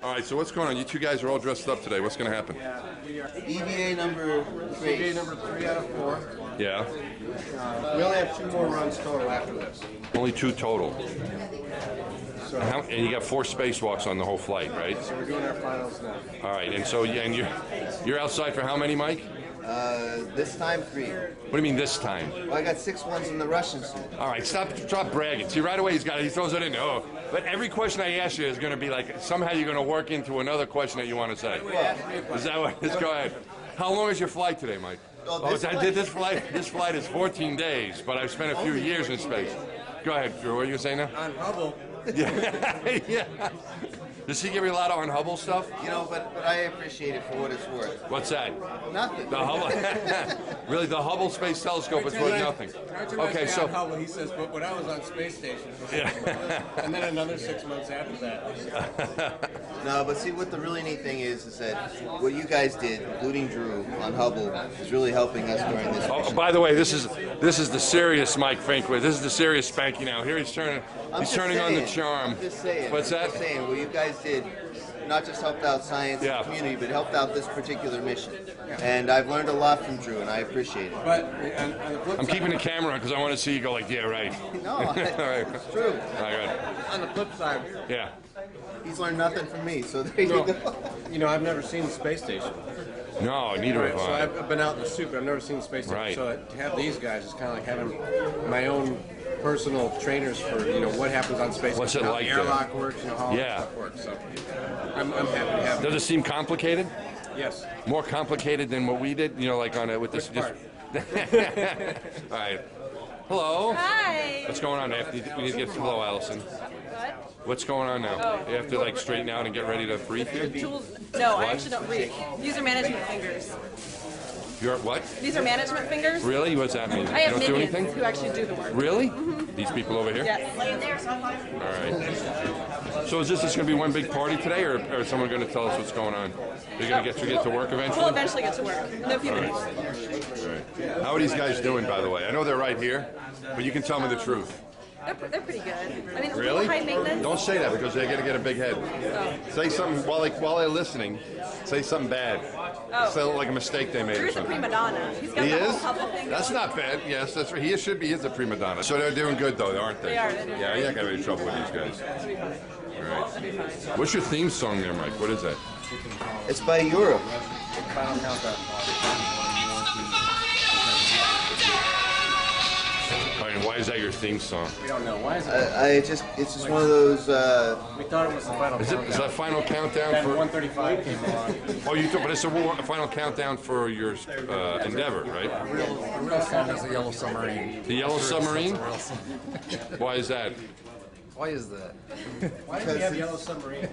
All right, so what's going on? You two guys are all dressed up today. What's going to happen? EVA number 3. EVA number 3 out of 4. Yeah. We only have 2 more runs total after this. Only 2 total. So, And you got 4 spacewalks on the whole flight, right? so we're doing our finals now. All right, and so you're outside for how many, Mike? This time 3. What do you mean this time? Well, I got 6 ones in the Russian suit. All right, stop bragging. See, right away he throws it in. Oh, but every question I ask you is going to be like somehow you're going to work into another question that you want to say. Is that what? Let's go ahead. How long is your flight today, Mike? This flight is 14 days, but I've spent a few years in space. Go ahead, Drew. What are you saying now? On Hubble. Yeah. Yeah. Does he give you a lot on Hubble stuff? You know, but I appreciate it for what it's worth. What's that? Nothing. The Hubble. Really, the Hubble Space Telescope is worth nothing. Okay, so Hubble, he says, but when I was on space station, yeah. and then another 6 months after that. No, but see, what the really neat thing is that what you guys did, including Drew on Hubble, is really helping us during this. Oh, by the way, this is the serious Mike Finkwith. This is the serious Spanky now. Here he's turning on the charm. I'm just saying. What's that? I'm just saying, what you guys did not just helped out science and the community, but helped out this particular mission. And I've learned a lot from Drew, and I appreciate it. But on the flip I'm side, keeping the camera on because I want to see you go like, yeah, right. No, All right. it's true. All right. on the flip side, Yeah. He's learned nothing from me, so there you go. you know, I've never seen the space station. No, neither have So I. I've been out in the suit, but I've never seen the space station. Right. So to have these guys is kind of like having my own personal trainers for, what happens on space. What's it how like the airlock works, how all that stuff works. So I'm happy to have Does it seem complicated? Yes. More complicated than what we did? Like on it with this. Which part? All right. Hello. Hi. What's going on? We need to get hello, Allison. What? What's going on now? Oh. You have to straighten out and get ready to brief here? Tools? No, I actually don't read. These are management fingers. You're what? These are management fingers. Really? What's that mean? I have you don't do minions anything? who actually do the work. Really? These people over here? Yes. All right. So is this just going to be one big party today, or is someone going to tell us what's going on? You're going to get to work eventually? We'll eventually get to work in a few minutes. All right. How are these guys doing, by the way? I know they're right here, but you can tell me the truth. They're pretty good. I mean, Really? high maintenance. Don't say that because they're going to get a big head. Oh. Say something while they're listening. Say something bad. Say like a mistake they made or Drew's a something. prima donna. He's got He the is? whole Hubble thing. That's going. not bad. Yes, that's right. He is a prima donna. So they're doing good though, aren't they? They are. They're doing Yeah, you're not going to have any trouble with these guys. All right. What's your theme song there, Mike? What is that? It's by Europe. Final countdown. All right, and why is that your theme song? We don't know. Why is it? It's just one of those. We thought it was the final countdown. Is that final countdown Then for? 135 came along. Oh, but it's a final countdown for your Endeavour, right? The real song is the Yellow Submarine. The Yellow Submarine? Why is that? Why is that? Why did we have Yellow Submarine?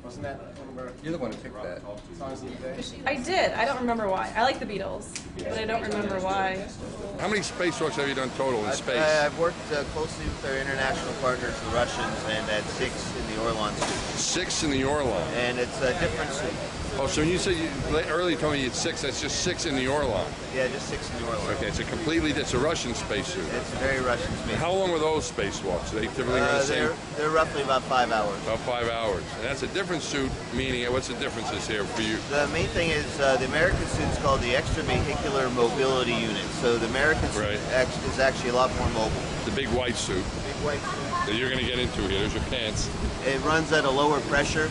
Wasn't that one of our You're the one who picked that. songs of the day? I did. I don't remember why. I like the Beatles, but I don't remember why. How many spacewalks have you done total in space? I've worked closely with our international partners, the Russians, and at 6 in the Orlan suit. 6 in the Orlan. And it's a different suit. Oh, so when you said earlier told me you had 6, that's just 6 in the Orlan. Yeah, just 6 in the Orlan. Okay, it's a Russian spacesuit. It's a very Russian space. How long were those spacewalks? Are they typically the same? They're roughly about 5 hours. About 5 hours. And that's a different suit, meaning what's the differences here for you? The main thing is the American suit is called the Extravehicular Mobility Unit. So the American suit is actually a lot more mobile. The big white suit Big white suit. that you're going to get into here. There's your pants. It runs at a lower pressure.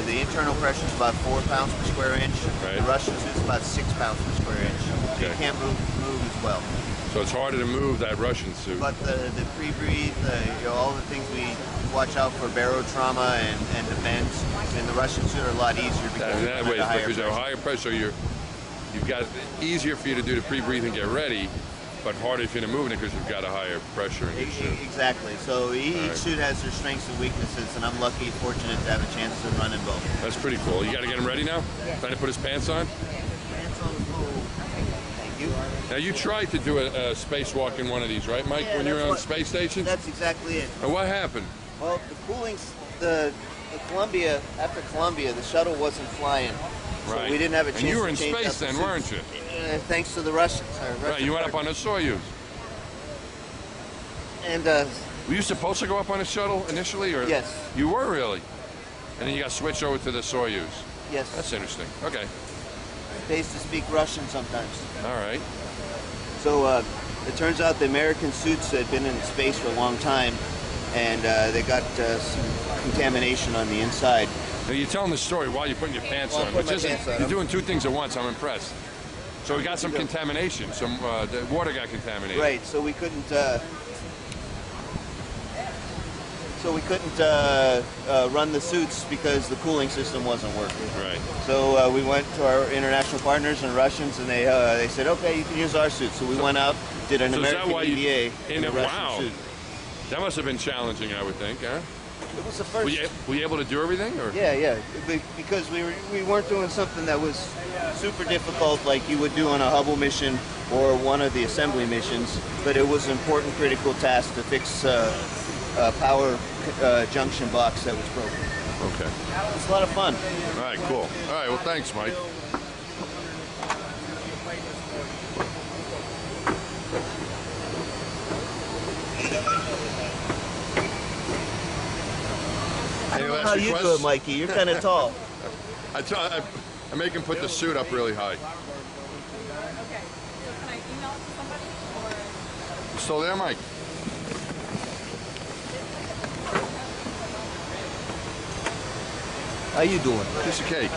The internal pressure is about 4 pounds per square inch. Right. The Russian suit is about 6 pounds per square inch. So Okay. you can't move as well. So it's harder to move that Russian suit. But the pre-breathe, all the things we watch out for barotrauma and defense in the Russian suit are a lot easier because That way, at a higher because pressure. at a higher pressure, you've got easier for you to do the pre-breathe and get ready, but harder for you to move it because you've got a higher pressure in your suit. Exactly. So each Right. suit has their strengths and weaknesses, and I'm lucky, fortunate to have a chance to run in both. That's pretty cool. You got to get him ready now? Trying to put his pants on? Hands on the pole. Thank you. Now, you tried to do a spacewalk in one of these, right, Mike, Yeah, when you were that's on what- space station? That's exactly it. And what happened? Well, the cooling, the Columbia, after Columbia, the shuttle wasn't flying. So Right. we didn't have a chance And you were to in change space out the then, suits. weren't you? Thanks to the Russians. Right, you went up on a Soyuz. And Were you supposed to go up on a shuttle initially, or Yes. You were really. And then you got switched over to the Soyuz. Yes. That's interesting. Okay. Pays to speak Russian sometimes. All right. So it turns out the American suits had been in space for a long time, and they got some contamination on the inside. Now you're telling the story while you're putting your pants While on, I'm putting which my isn't. pants on. You're doing two things at once. I'm impressed. So we got some contamination. Some the water got contaminated. Right. So we couldn't. Run the suits because the cooling system wasn't working. Right. So we went to our international partners and Russians, and they said, okay, you can use our suit. So we went out, did an So is that American why you- EVA in a Russian wow. suit. That must have been challenging, I would think, huh? It was the first. Were you able to do everything? Or? Yeah. Because we weren't doing something that was super difficult like you would do on a Hubble mission or one of the assembly missions, but it was an important critical task to fix a power junction box that was broken. Okay. It's a lot of fun. All right, cool. All right, well, thanks, Mike. I don't know how you do it, Mikey. You're kind of tall. I make him put the suit up really high. Okay. So can I email it to somebody or? You still there, Mike? How you doing? Piece of cake.